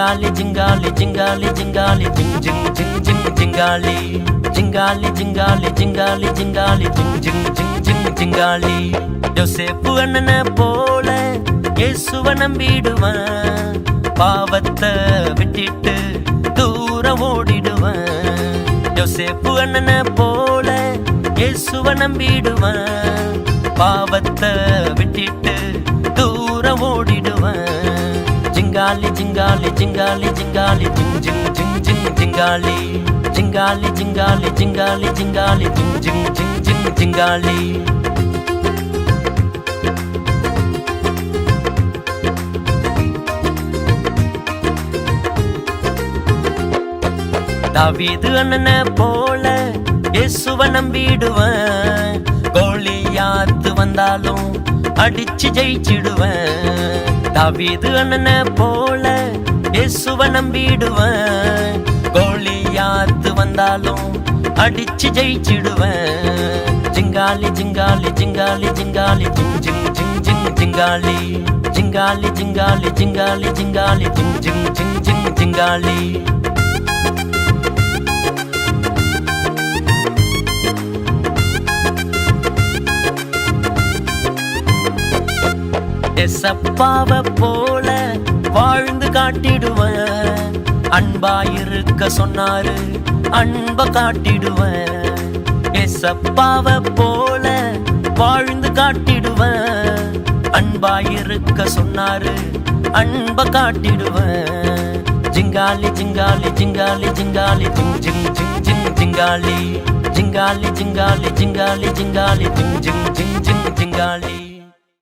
ஜிங்காலி ஜிங்காலி ஜிங்காலி ஜிங்காலி ஜிங் ஜிங் ஜிங் ஜிங் ஜிங்காலி ஜிங்காலி ஜிங்காலி ஜிங்காலி ஜிங்காலி ஜிங் ஜிங் ஜிங் ஜிங் ஜிங்காலி யோசேப்பு அண்ணனை போல இயேசுவை நம்பிடுவேன், பாவத்தை விட்டுட்டு தூரம் ஓடிடுவேன். யோசேப்பு அண்ணனை போல இயேசுவை நம்பிடுவேன், பாவத்தை விட்டுட்டு தூரம் ஓடிடுவேன். ஜிங்காலி ஜிங்காலி ஜிங்காலி ஜிங்காலி ஜிங் ஜிங் ஜிங் ஜிங் ஜிங்காலி ஜிங்காலி ஜிங்காலி ஜிங்காலி ஜிங்காலி ஜிங் ஜிங் ஜிங் ஜிங் ஜிங்காலி. தாவீது அண்ணனை போல இயேசுவை நம்பிடுவேன், கோலியாத்து வந்தாலும் அடிச்சு ஜெயிச்சிடுவேன். தாவீது அண்ணனை போல இயேசுவை நம்பிடுவேன், கோலியாத்து வந்தாலும் அடிச்சு ஜெயிச்சிடுவேன். ஜிங்காலி ஜிங்காலி ஜிங்காலி ஜிங்காலி ஜிங் ஜிங் ஜிங் ஜிங் ஜிங்காலி ஜிங்காலி ஜிங்காலி ஜிங்காலி ஜிங்காலி ஜிங் ஜிங் ஜிங் ஜிங் ஜிங்காலி. எசப்பாவை போல வாழ்ந்து காட்டிடுவேன், அன்பாயிருக்க சொன்னாரு அன்பை காட்டிடுவேன். எசப்பாவை போல வாழ்ந்து காட்டிடுவேன், அன்பாயிருக்க சொன்னாரு அன்பை காட்டிடுவேன். ஜிங்காலி ஜிங்காலி ஜிங்காலி ஜிங்காலி ஜிங் ஜிங் ஜிங் ஜிங் ஜிங்காலி ஜிங்காலி ஜிங்காலி ஜிங்காலி ஜிங்காலி ஜிங் ஜிங் ஜிங் ஜிங் ஜிங்காலி.